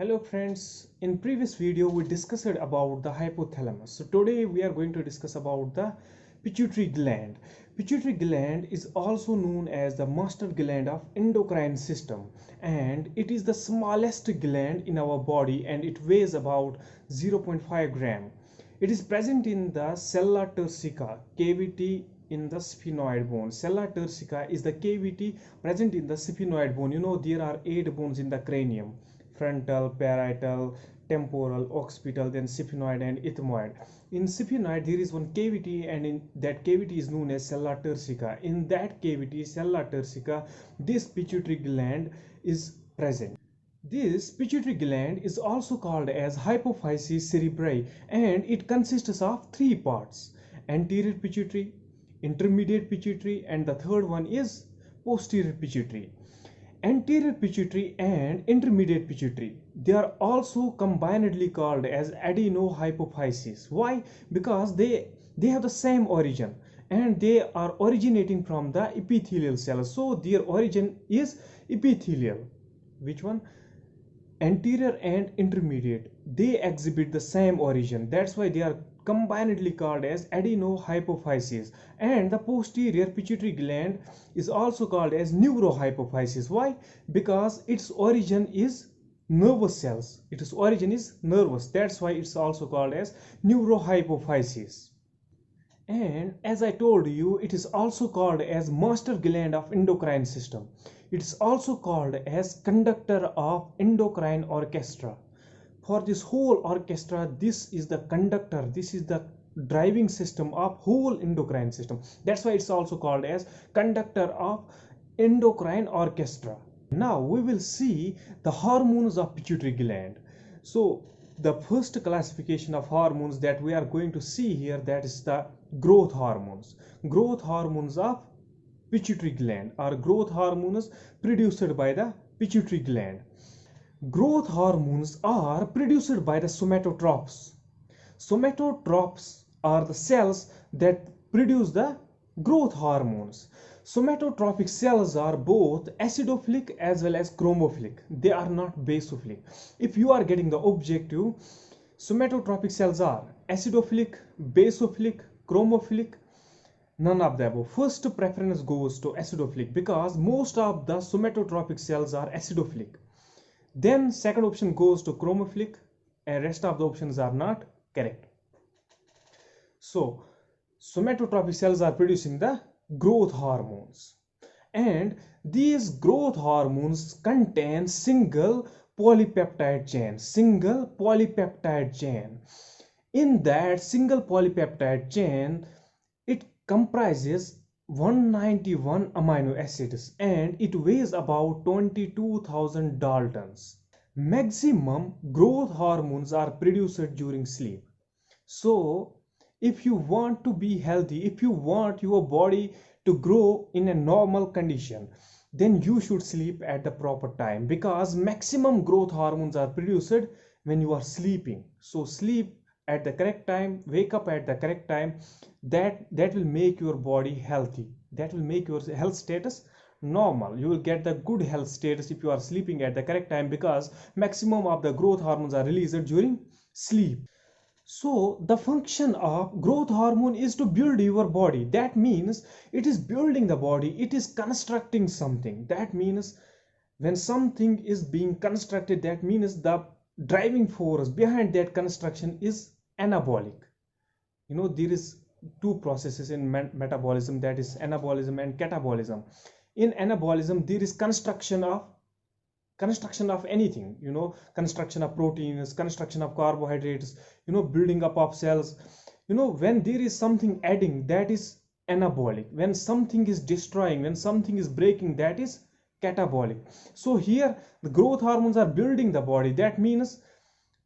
Hello friends, in previous video we discussed about the hypothalamus. So today we are going to discuss about the pituitary gland. Pituitary gland is also known as the master gland of endocrine system, and it is the smallest gland in our body and it weighs about 0.5 gram. It is present in the sella turcica cavity in the sphenoid bone. Sella turcica is the cavity present in the sphenoid bone. There are 8 bones in the cranium: frontal, parietal, temporal, occipital, then sphenoid and ethmoid. In sphenoid there is one cavity, and in that cavity is known as sella turcica. In that cavity, sella turcica, this pituitary gland is present. This pituitary gland is also called as hypophysis cerebri, and it consists of three parts: anterior pituitary, intermediate pituitary, and the third one is posterior pituitary. Anterior pituitary and intermediate pituitary, they are also combinedly called as adenohypophysis. Why? Because they have the same origin and they are originating from the epithelial cells, so their origin is epithelial. Which one? Anterior and intermediate, they exhibit the same origin, that's why they are combinedly called as adenohypophysis. And the posterior pituitary gland is also called as neurohypophysis. Why? Because its origin is nervous cells, its origin is nervous, that's why it's also called as neurohypophysis. And as I told you, it is also called as master gland of endocrine system. It is also called as conductor of endocrine orchestra. For this whole orchestra, this is the conductor, this is the driving system of whole endocrine system. That's why it's also called as conductor of endocrine orchestra. Now we will see the hormones of pituitary gland. So the first classification of hormones that we are going to see here, that is the growth hormones. Growth hormones of pituitary gland are growth hormones produced by the pituitary gland. Growth hormones are produced by the somatotrophs. Somatotrophs are the cells that produce the growth hormones. Somatotrophic cells are both acidophilic as well as chromophilic. They are not basophilic. If you are getting the objective, somatotrophic cells are acidophilic, basophilic, chromophilic, none of the above. First preference goes to acidophilic because most of the somatotrophic cells are acidophilic. Then second option goes to chromophilic, and rest of the options are not correct. So somatotrophic cells are producing the growth hormones, and these growth hormones contain single polypeptide chain. In that single polypeptide chain, it comprises 191 amino acids and it weighs about 22,000 daltons. Maximum growth hormones are produced during sleep. So if you want to be healthy, if you want your body to grow in a normal condition, then you should sleep at the proper time, because maximum growth hormones are produced when you are sleeping. So sleep at the correct time, wake up at the correct time. That will make your body healthy, that will make your health status normal. You will get the good health status if you are sleeping at the correct time, because maximum of the growth hormones are released during sleep. So the function of growth hormone is to build your body. That means it is building the body, it is constructing something. That means when something is being constructed, that means the driving force behind that construction is anabolic. There is two processes in metabolism, that is anabolism and catabolism. In anabolism, there is construction of anything, construction of proteins, construction of carbohydrates, building up of cells. When there is something adding, that is anabolic. When something is destroying, when something is breaking, that is catabolic. So here the growth hormones are building the body. That means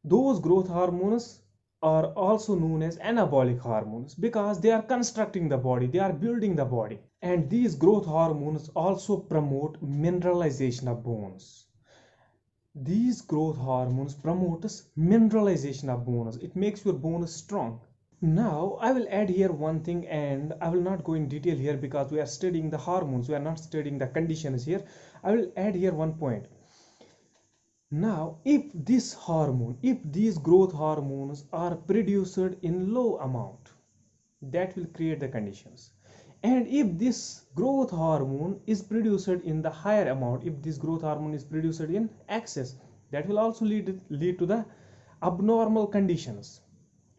those growth hormones are also known as anabolic hormones, because they are constructing the body, they are building the body. And these growth hormones also promote mineralization of bones. These growth hormones promotes mineralization of bones. It makes your bones strong. Now I will add here one thing, and I will not go in detail here because we are studying the hormones, we are not studying the conditions here. I will add here one point. Now, if these growth hormones are produced in low amount, that will create the conditions. And if this growth hormone is produced in the higher amount, if this growth hormone is produced in excess, that will also lead to the abnormal conditions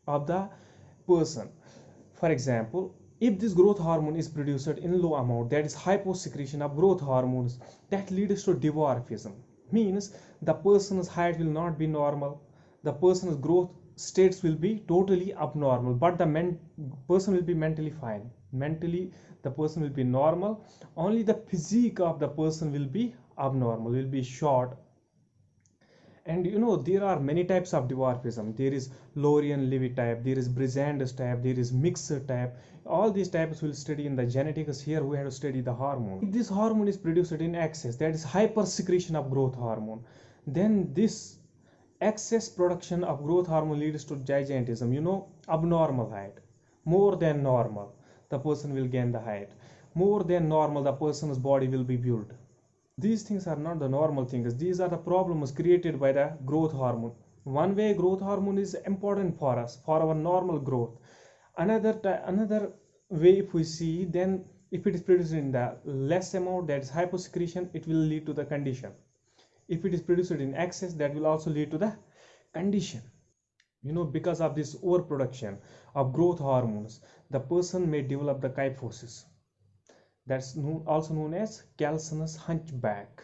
of the person. For example, if this growth hormone is produced in low amount, that is hyposecretion of growth hormones, that leads to dwarfism. Means the person's height will not be normal, the person's growth states will be totally abnormal, but the person will be mentally fine. Mentally, the person will be normal. Only the physique of the person will be abnormal, will be short. And there are many types of dwarfism. There is Laurian-Levy type, there is Brizandus type, there is mixer type. All these types will study in the genetics. Here we have to study the hormone. If this hormone is produced in excess, that is hypersecretion of growth hormone, then this excess production of growth hormone leads to gigantism, abnormal height. More than normal, the person will gain the height. More than normal, the person's body will be built. These things are not the normal things. These are the problems created by the growth hormone. One way growth hormone is important for us, for our normal growth. Another way, if we see, then if it is produced in the less amount, that is hyposecretion, it will lead to the condition. If it is produced in excess, that will also lead to the condition. Because of this overproduction of growth hormones, the person may develop the kyphosis. That's also known as calcaneus hunchback.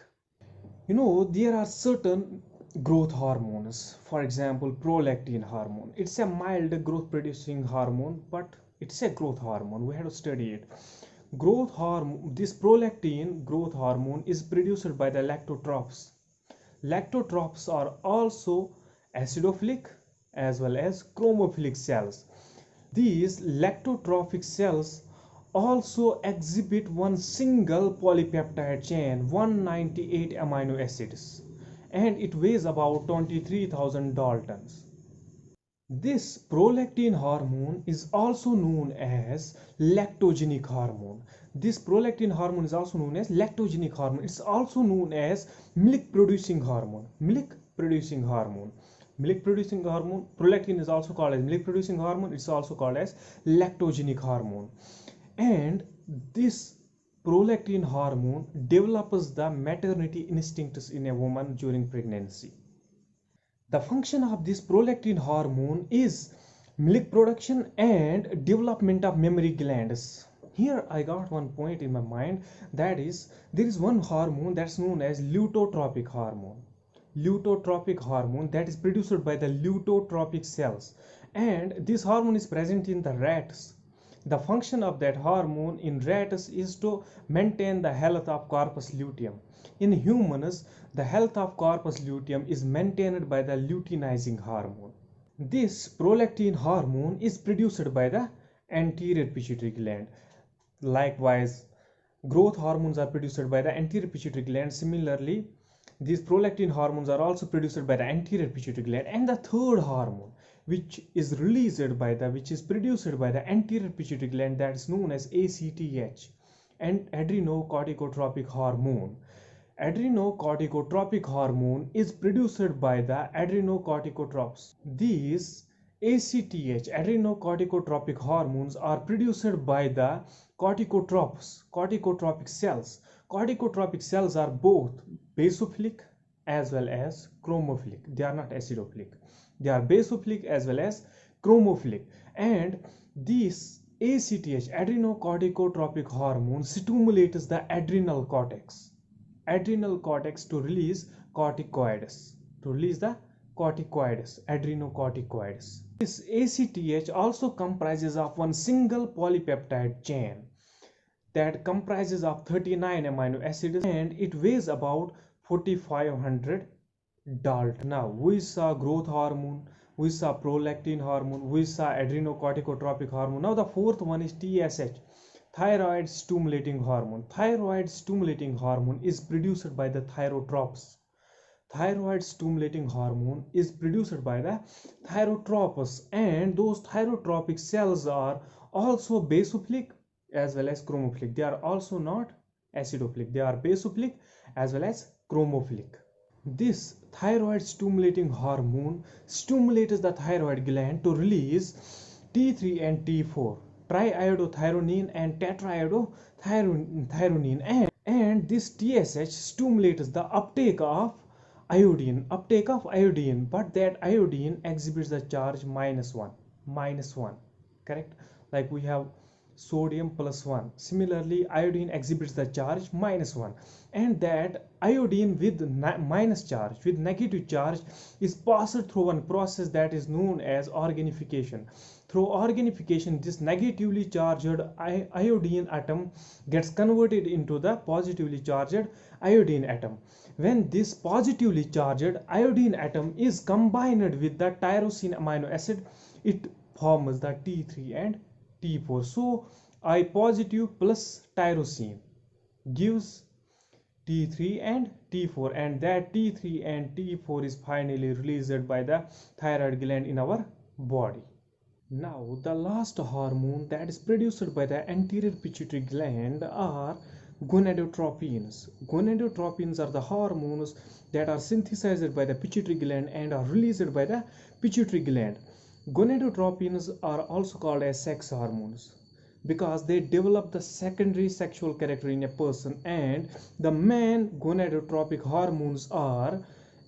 There are certain growth hormones. For example, prolactin hormone. It's a mild growth producing hormone, but it's a growth hormone. We have to study it. Growth hormone, this prolactin growth hormone is produced by the lactotrophs. Lactotrophs are also acidophilic as well as chromophilic cells. These lactotrophic cells also exhibit one single polypeptide chain, 198 amino acids, and it weighs about 23,000 daltons. This prolactin hormone is also known as lactogenic hormone. This prolactin hormone is also known as lactogenic hormone. It's also known as milk producing hormone. Milk producing hormone. Milk producing hormone. Prolactin is also called as milk producing hormone. It's also called as lactogenic hormone. And this prolactin hormone develops the maternity instincts in a woman during pregnancy. The function of this prolactin hormone is milk production and development of mammary glands. Here I got one point in my mind, that is, there is one hormone that's known as luteotropic hormone. Luteotropic hormone that is produced by the luteotropic cells, and this hormone is present in the rats. The function of that hormone in rats is to maintain the health of corpus luteum. In humans, the health of corpus luteum is maintained by the luteinizing hormone. This prolactin hormone is produced by the anterior pituitary gland. Likewise, growth hormones are produced by the anterior pituitary gland. Similarly, these prolactin hormones are also produced by the anterior pituitary gland. And the third hormone, which is produced by the anterior pituitary gland, that is known as ACTH, and adrenocorticotropic hormone. Adrenocorticotropic hormone is produced by the adrenocorticotrophs. These ACTH, adrenocorticotropic hormones, are produced by the corticotropic cells. Corticotropic cells are both basophilic as well as chromophilic. They are not acidophilic. They are basophilic as well as chromophilic. And this ACTH, adrenocorticotropic hormone, stimulates the adrenal cortex to release corticoids, adrenocorticoids. This ACTH also comprises of one single polypeptide chain that comprises of 39 amino acids, and it weighs about 4,500 dalton. Now we saw growth hormone, we saw prolactin hormone, we saw adrenocorticotropic hormone. Now the fourth one is TSH, thyroid stimulating hormone. Thyroid stimulating hormone is produced by the thyrotropes. Thyroid stimulating hormone is produced by the thyrotropes, and those thyrotropic cells are also basophilic as well as chromophilic. They are also not acidophilic. They are basophilic as well as chromophilic. This thyroid stimulating hormone stimulates the thyroid gland to release T3 and T4, triiodothyronine and tetraiodothyronine, and this TSH stimulates the uptake of iodine, but that iodine exhibits the charge minus 1, correct? Like we have sodium plus 1. Similarly, iodine exhibits the charge minus 1, and that iodine with minus charge, with negative charge, is passed through one process that is known as organification. Through organification, this negatively charged iodine atom gets converted into the positively charged iodine atom. When this positively charged iodine atom is combined with the tyrosine amino acid, it forms the T3 and T4. So I positive plus tyrosine gives T3 and T4, and that T3 and T4 is finally released by the thyroid gland in our body. Now the last hormone that is produced by the anterior pituitary gland are gonadotropins. Gonadotropins are the hormones that are synthesized by the pituitary gland and are released by the pituitary gland. Gonadotropins are also called as sex hormones because they develop the secondary sexual character in a person, and the main gonadotropic hormones are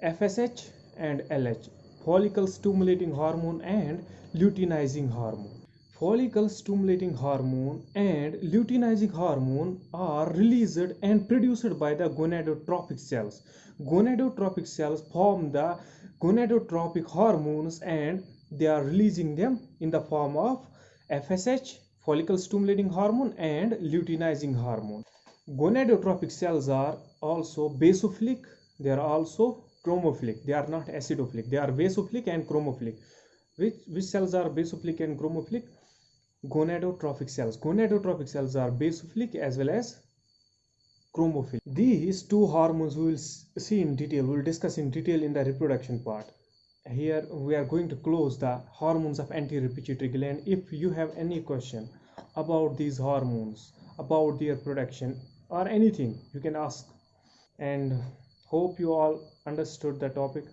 FSH and LH, follicle stimulating hormone and luteinizing hormone. Follicle stimulating hormone and luteinizing hormone are released and produced by the gonadotropic cells. Gonadotropic cells form the gonadotropic hormones, and they are releasing them in the form of FSH, follicle stimulating hormone, and luteinizing hormone. Gonadotropic cells are also basophilic, they are also chromophilic. They are not acidophilic, they are basophilic and chromophilic. Which cells are basophilic and chromophilic? Gonadotropic cells. Gonadotropic cells are basophilic as well as chromophilic. These two hormones we will see in detail, we will discuss in detail in the reproduction part. Here we are going to close the hormones of anterior pituitary gland. If you have any question about these hormones, about their production or anything, you can ask. And hope you all understood the topic.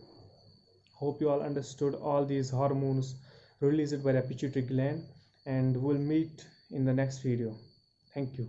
Hope you all understood all these hormones released by the pituitary gland, and we'll meet in the next video. Thank you.